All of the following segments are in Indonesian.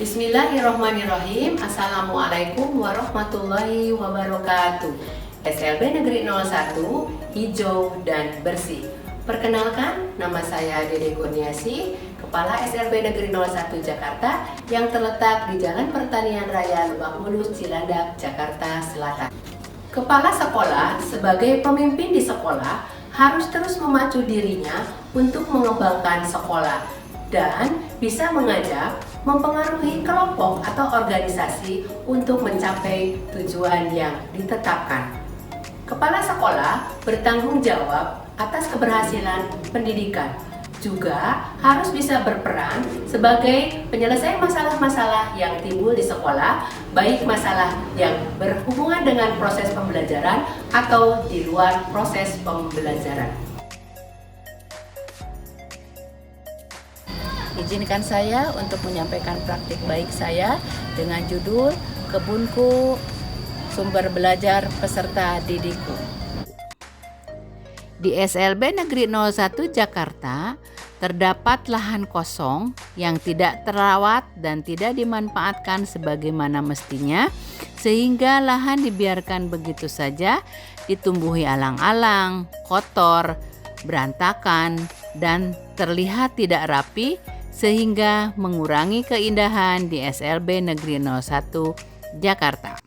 Bismillahirrahmanirrahim. Assalamualaikum warahmatullahi wabarakatuh. SLB Negeri 01, hijau dan bersih. Perkenalkan, nama saya Dede Kurniasi, Kepala SLB Negeri 01 Jakarta yang terletak di Jalan Pertanian Raya Lebak Bulus, Cilandak, Jakarta Selatan. Kepala sekolah sebagai pemimpin di sekolah harus terus memacu dirinya untuk mengembangkan sekolah dan bisa mengajak, mempengaruhi kelompok atau organisasi untuk mencapai tujuan yang ditetapkan. Kepala sekolah bertanggung jawab atas keberhasilan pendidikan, juga harus bisa berperan sebagai penyelesai masalah-masalah yang timbul di sekolah, baik masalah yang berhubungan dengan proses pembelajaran atau di luar proses pembelajaran. Izinkan saya untuk menyampaikan praktik baik saya dengan judul Kebunku, Sumber Belajar Peserta Didikku. Di SLB Negeri 01 Jakarta, terdapat lahan kosong yang tidak terawat dan tidak dimanfaatkan sebagaimana mestinya, sehingga lahan dibiarkan begitu saja, ditumbuhi alang-alang, kotor, berantakan, dan terlihat tidak rapi, sehingga mengurangi keindahan di SLB Negeri 01 Jakarta.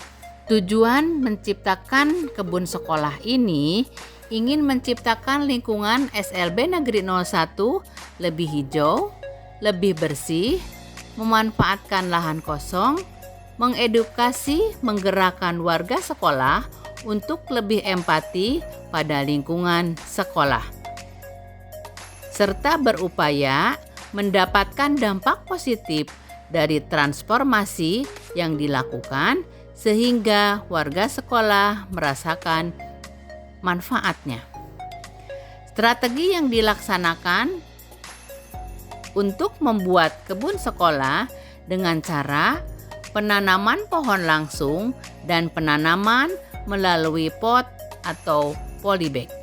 Tujuan menciptakan kebun sekolah ini ingin menciptakan lingkungan SLB Negeri 01 lebih hijau, lebih bersih, memanfaatkan lahan kosong, mengedukasi, menggerakkan warga sekolah untuk lebih empati pada lingkungan sekolah, serta berupaya mendapatkan dampak positif dari transformasi yang dilakukan sehingga warga sekolah merasakan manfaatnya. Strategi yang dilaksanakan untuk membuat kebun sekolah dengan cara penanaman pohon langsung dan penanaman melalui pot atau polybag.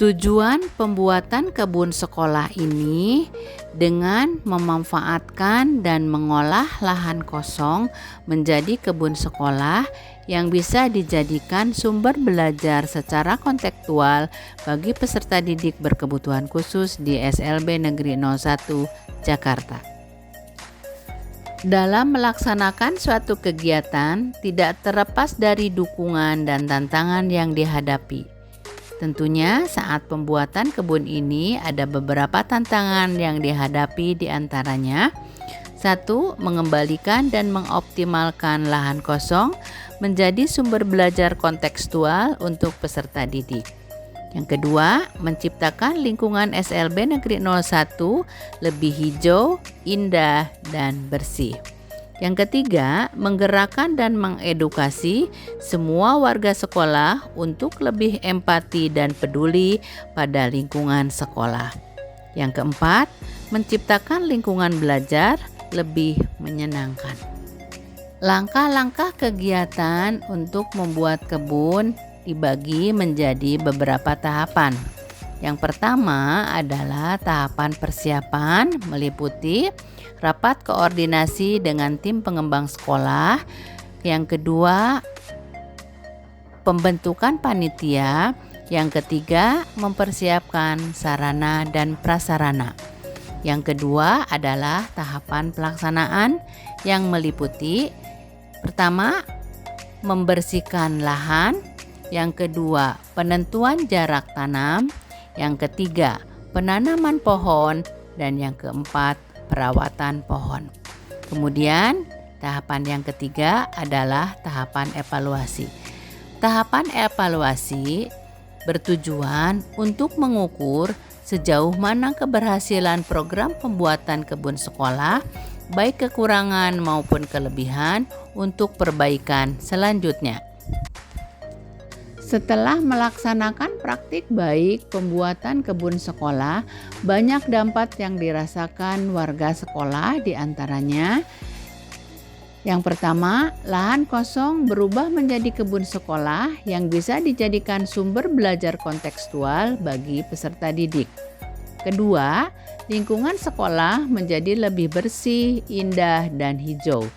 Tujuan pembuatan kebun sekolah ini dengan memanfaatkan dan mengolah lahan kosong menjadi kebun sekolah yang bisa dijadikan sumber belajar secara kontekstual bagi peserta didik berkebutuhan khusus di SLB Negeri 01 Jakarta. Dalam melaksanakan suatu kegiatan, tidak terlepas dari dukungan dan tantangan yang dihadapi. Tentunya saat pembuatan kebun ini ada beberapa tantangan yang dihadapi, di antaranya 1. Mengembalikan dan mengoptimalkan lahan kosong menjadi sumber belajar kontekstual untuk peserta didik. Yang kedua, menciptakan lingkungan SLB Negeri 01 lebih hijau, indah, dan bersih. Yang ketiga, menggerakkan dan mengedukasi semua warga sekolah untuk lebih empati dan peduli pada lingkungan sekolah. Yang keempat, menciptakan lingkungan belajar lebih menyenangkan. Langkah-langkah kegiatan untuk membuat kebun dibagi menjadi beberapa tahapan. Yang pertama adalah tahapan persiapan, meliputi rapat koordinasi dengan tim pengembang sekolah. Yang kedua, pembentukan panitia. Yang ketiga, mempersiapkan sarana dan prasarana. Yang kedua adalah tahapan pelaksanaan yang meliputi pertama, membersihkan lahan. Yang kedua, penentuan jarak tanam. Yang ketiga, penanaman pohon. Dan yang keempat, perawatan pohon. Kemudian, tahapan yang ketiga adalah tahapan evaluasi. Tahapan evaluasi bertujuan untuk mengukur sejauh mana keberhasilan program pembuatan kebun sekolah, baik kekurangan maupun kelebihan, untuk perbaikan selanjutnya. Setelah melaksanakan praktik baik pembuatan kebun sekolah, banyak dampak yang dirasakan warga sekolah, di antaranya yang pertama, lahan kosong berubah menjadi kebun sekolah yang bisa dijadikan sumber belajar kontekstual bagi peserta didik. Kedua, lingkungan sekolah menjadi lebih bersih, indah, dan hijau.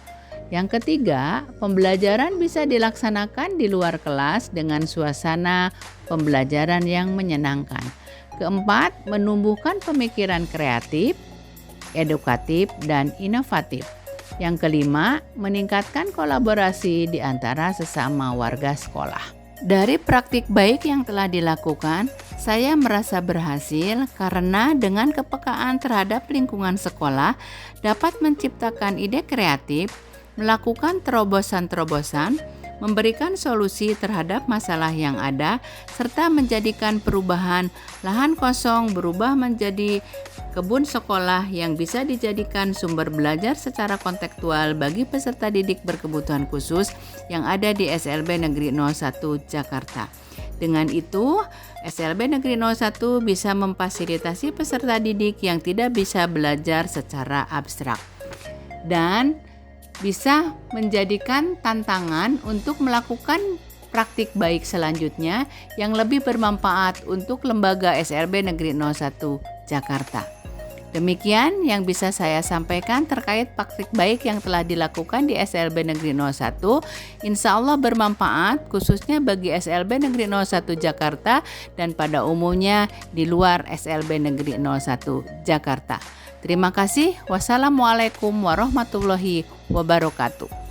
Yang ketiga, pembelajaran bisa dilaksanakan di luar kelas dengan suasana pembelajaran yang menyenangkan. Keempat, menumbuhkan pemikiran kreatif, edukatif, dan inovatif. Yang kelima, meningkatkan kolaborasi di antara sesama warga sekolah. Dari praktik baik yang telah dilakukan, saya merasa berhasil karena dengan kepekaan terhadap lingkungan sekolah dapat menciptakan ide kreatif, melakukan terobosan-terobosan, memberikan solusi terhadap masalah yang ada, serta menjadikan perubahan lahan kosong berubah menjadi kebun sekolah yang bisa dijadikan sumber belajar secara kontekstual bagi peserta didik berkebutuhan khusus yang ada di SLB Negeri 01 Jakarta. Dengan itu, SLB Negeri 01 bisa memfasilitasi peserta didik yang tidak bisa belajar secara abstrak dan bisa menjadikan tantangan untuk melakukan praktik baik selanjutnya yang lebih bermanfaat untuk lembaga SLB Negeri 01 Jakarta. Demikian yang bisa saya sampaikan terkait praktik baik yang telah dilakukan di SLB Negeri 01. Insya Allah bermanfaat khususnya bagi SLB Negeri 01 Jakarta dan pada umumnya di luar SLB Negeri 01 Jakarta. Terima kasih. Wassalamualaikum warahmatullahi wabarakatuh.